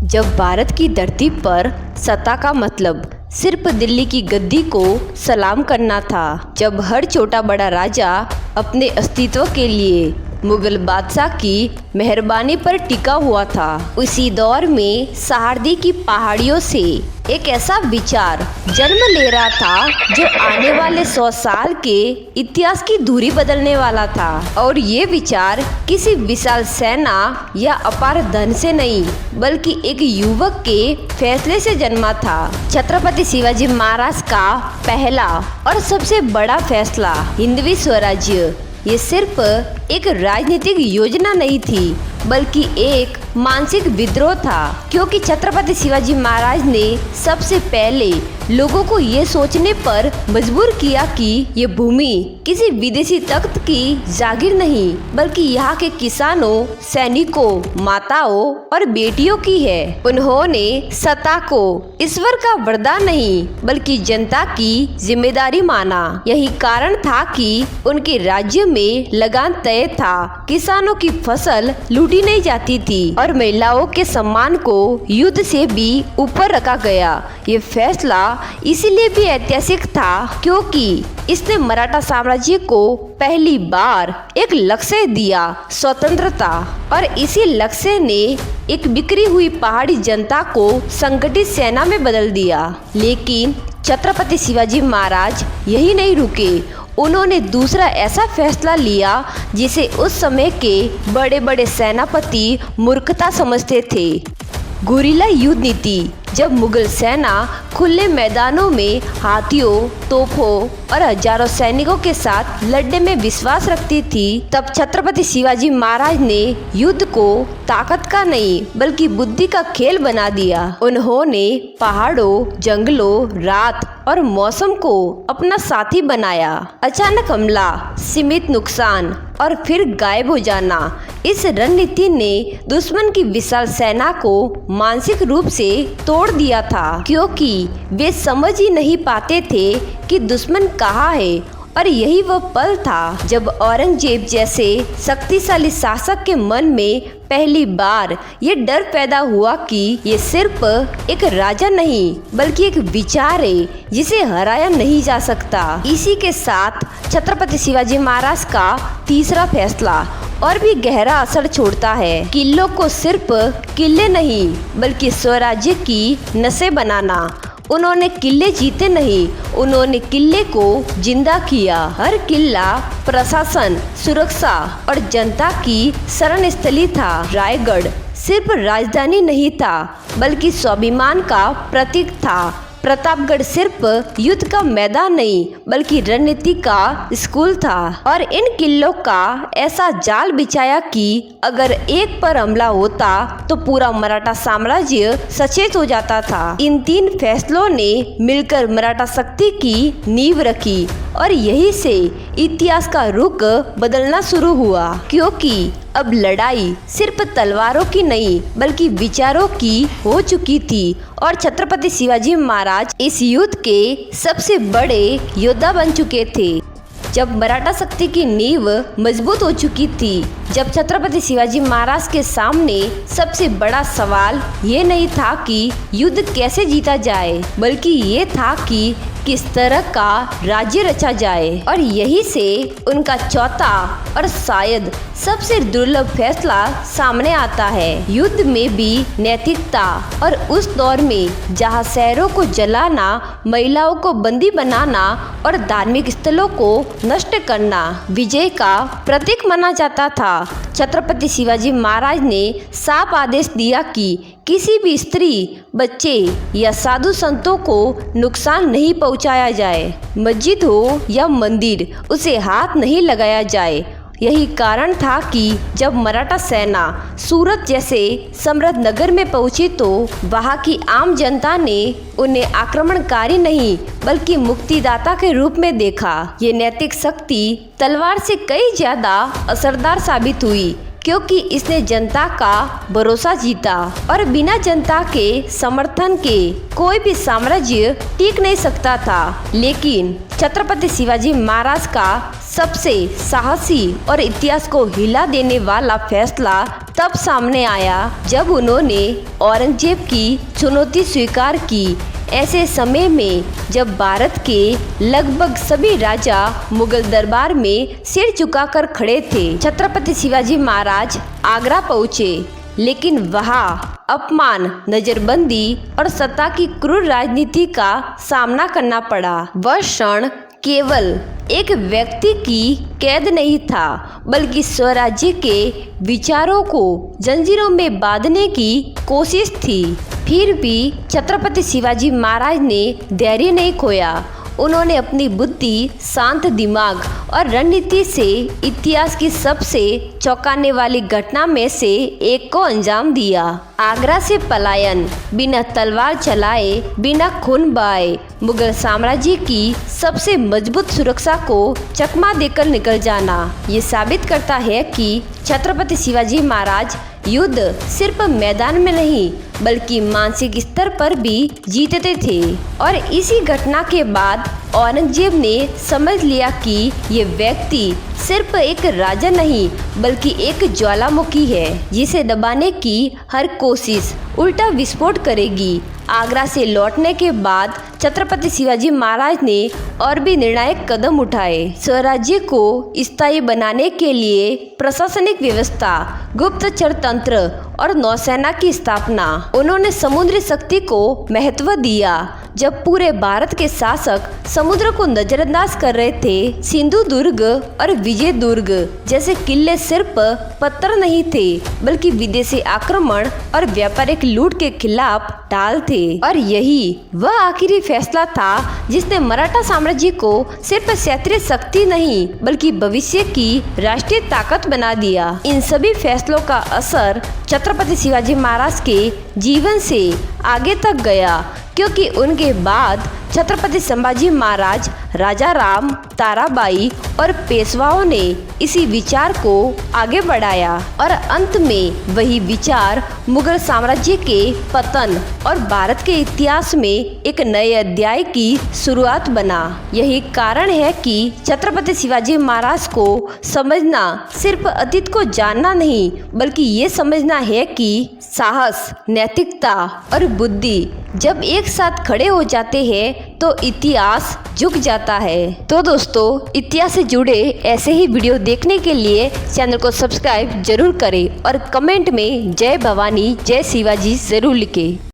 जब भारत की धरती पर सत्ता का मतलब सिर्फ दिल्ली की गद्दी को सलाम करना था, जब हर छोटा बड़ा राजा अपने अस्तित्व के लिए मुगल बादशाह की मेहरबानी पर टिका हुआ था, उसी दौर में सहारदी की पहाड़ियों से एक ऐसा विचार जन्म ले रहा था जो आने वाले 100 साल के इतिहास की धुरी बदलने वाला था। और ये विचार किसी विशाल सेना या अपार धन से नहीं, बल्कि एक युवक के फैसले से जन्मा था। छत्रपति शिवाजी महाराज का पहला और सबसे बड़ा फैसला हिंदवी स्वराज्य, ये सिर्फ एक राजनीतिक योजना नहीं थी, बल्कि एक मानसिक विद्रोह था, क्योंकि छत्रपति शिवाजी महाराज ने सबसे पहले लोगों को ये सोचने पर मजबूर किया कि ये भूमि किसी विदेशी तख्त की जागीर नहीं, बल्कि यहाँ के किसानों, सैनिकों, माताओं और बेटियों की है। उन्होंने सत्ता को ईश्वर का वरदान नहीं, बल्कि जनता की जिम्मेदारी माना। यही कारण था कि उनके राज्य में लगान तय था, किसानों की फसल लूटी नहीं जाती थी और महिलाओं के सम्मान को युद्ध से भी ऊपर रखा गया। ये फैसला इसीलिए भी ऐतिहासिक था क्योंकि इसने मराठा साम्राज्य को पहली बार एक लक्ष्य दिया, स्वतंत्रता। और इसी लक्ष्य ने एक बिखरी हुई पहाड़ी जनता को संगठित सेना में बदल दिया। लेकिन छत्रपति शिवाजी महाराज यही नहीं रुके, उन्होंने दूसरा ऐसा फैसला लिया जिसे उस समय के बड़े बड़े सेनापति मूर्खता समझते थे, गुरिल्ला युद्ध नीति। जब मुगल सेना खुले मैदानों में हाथियों, तोपों और हजारों सैनिकों के साथ लड़ने में विश्वास रखती थी, तब छत्रपति शिवाजी महाराज ने युद्ध को ताकत का नहीं, बल्कि बुद्धि का खेल बना दिया। उन्होंने पहाड़ों, जंगलों, रात और मौसम को अपना साथी बनाया। अचानक हमला, सीमित नुकसान और फिर गायब हो जाना, इस रणनीति ने दुश्मन की विशाल सेना को मानसिक रूप से तोड़ दिया था, क्योंकि वे समझ ही नहीं पाते थे कि दुश्मन कहाँ है। और यही वह पल था जब औरंगजेब जैसे शक्तिशाली शासक के मन में पहली बार ये डर पैदा हुआ कि ये सिर्फ एक राजा नहीं, बल्कि एक विचार है जिसे हराया नहीं जा सकता। इसी के साथ छत्रपति शिवाजी महाराज का तीसरा फैसला और भी गहरा असर छोड़ता है। किलों को सिर्फ किले नहीं, बल्कि स्वराज्य की नसें बनाना। उन्होंने किले जीते नहीं, उन्होंने किले को जिंदा किया। हर किला प्रशासन, सुरक्षा और जनता की शरण स्थली था। रायगढ़ सिर्फ राजधानी नहीं था, बल्कि स्वाभिमान का प्रतीक था। प्रतापगढ़ सिर्फ युद्ध का मैदान नहीं, बल्कि रणनीति का स्कूल था। और इन किलों का ऐसा जाल बिछाया कि अगर एक पर हमला होता तो पूरा मराठा साम्राज्य सचेत हो जाता था। इन 3 फैसलों ने मिलकर मराठा शक्ति की नींव रखी और यही से इतिहास का रुख बदलना शुरू हुआ, क्योंकि अब लड़ाई सिर्फ तलवारों की नहीं, बल्कि विचारों की हो चुकी थी। और छत्रपति शिवाजी महाराज इस युद्ध के सबसे बड़े योद्धा बन चुके थे। जब मराठा शक्ति की नींव मजबूत हो चुकी थी, जब छत्रपति शिवाजी महाराज के सामने सबसे बड़ा सवाल ये नहीं था कि युद्ध कैसे जीता जाए, बल्कि ये था कि किस तरह का राज्य रचा जाए। और यही से उनका चौथा और शायद सबसे दुर्लभ फैसला सामने आता है। युद्ध में भी नैतिकता, और उस दौर में जहां शहरों को जलाना, महिलाओं को बंदी बनाना और धार्मिक स्थलों को नष्ट करना विजय का प्रतीक माना जाता था, छत्रपति शिवाजी महाराज ने साफ आदेश दिया कि किसी भी स्त्री, बच्चे या साधु संतों को नुकसान नहीं पहुंचाया जाए। मस्जिद हो या मंदिर, उसे हाथ नहीं लगाया जाए। यही कारण था कि जब मराठा सेना सूरत जैसे समृद्ध नगर में पहुंची तो वहां की आम जनता ने उन्हें आक्रमणकारी नहीं, बल्कि मुक्तिदाता के रूप में देखा। ये नैतिक शक्ति तलवार से कई ज्यादा असरदार साबित हुई, क्योंकि इसने जनता का भरोसा जीता। और बिना जनता के समर्थन के कोई भी साम्राज्य टिक नहीं सकता था। लेकिन छत्रपति शिवाजी महाराज का सबसे साहसी और इतिहास को हिला देने वाला फैसला तब सामने आया जब उन्होंने औरंगजेब की चुनौती स्वीकार की। ऐसे समय में जब भारत के लगभग सभी राजा मुगल दरबार में सिर झुकाकर खड़े थे, छत्रपति शिवाजी महाराज आगरा पहुँचे, लेकिन वहाँ अपमान, नजरबंदी और सत्ता की क्रूर राजनीति का सामना करना पड़ा। वह क्षण केवल एक व्यक्ति की कैद नहीं था, बल्कि स्वराज्य के विचारों को जंजीरों में बांधने की कोशिश थी। फिर भी छत्रपति शिवाजी महाराज ने धैर्य नहीं खोया। उन्होंने अपनी बुद्धि, शांत दिमाग और रणनीति से इतिहास की सबसे चौंकाने वाली घटना में से एक को अंजाम दिया। आगरा से पलायन, बिना तलवार चलाए, बिना खून बहाए, मुगल साम्राज्य की सबसे मजबूत सुरक्षा को चकमा देकर निकल जाना। ये साबित करता है कि छत्रपति शिवाजी महाराज युद्ध सिर्फ मैदान में नहीं बल्कि मानसिक स्तर पर भी जीतते थे। और इसी घटना के बाद औरंगजेब ने समझ लिया कि ये व्यक्ति सिर्फ एक राजा नहीं बल्कि एक ज्वालामुखी है, जिसे दबाने की हर कोशिश उल्टा विस्फोट करेगी। आगरा से लौटने के बाद छत्रपति शिवाजी महाराज ने और भी निर्णायक कदम उठाए। स्वराज्य को स्थायी बनाने के लिए प्रशासनिक व्यवस्था, गुप्तचर तंत्र और नौसेना की स्थापना। उन्होंने समुद्री शक्ति को महत्व दिया। जब पूरे भारत के शासक समुद्र को नजरअंदाज कर रहे थे, सिंधु दुर्ग और विजय दुर्ग जैसे किले सिर्फ पत्थर नहीं थे बल्कि विदेशी आक्रमण और व्यापारिक लूट के खिलाफ ढाल थे। और यही वह आखिरी फैसला था जिसने मराठा साम्राज्य को सिर्फ क्षेत्रीय शक्ति नहीं बल्कि भविष्य की राष्ट्रीय ताकत बना दिया। इन सभी फैसलों का असर छत्रपति शिवाजी महाराज के जीवन से आगे तक गया, क्योंकि उनके बाद छत्रपति संभाजी महाराज, राजा राम, ताराबाई और पेशवाओं ने इसी विचार को आगे बढ़ाया और अंत में वही विचार मुगल साम्राज्य के पतन और भारत के इतिहास में एक नए अध्याय की शुरुआत बना। यही कारण है कि छत्रपति शिवाजी महाराज को समझना सिर्फ अतीत को जानना नहीं बल्कि ये समझना है कि साहस, नैतिकता और बुद्धि जब एक साथ खड़े हो जाते हैं तो इतिहास झुक जाता है। तो दोस्तों, इतिहास से जुड़े ऐसे ही वीडियो देखने के लिए चैनल को सब्सक्राइब जरूर करें और कमेंट में जय भवानी, जय शिवाजी जरूर लिखें।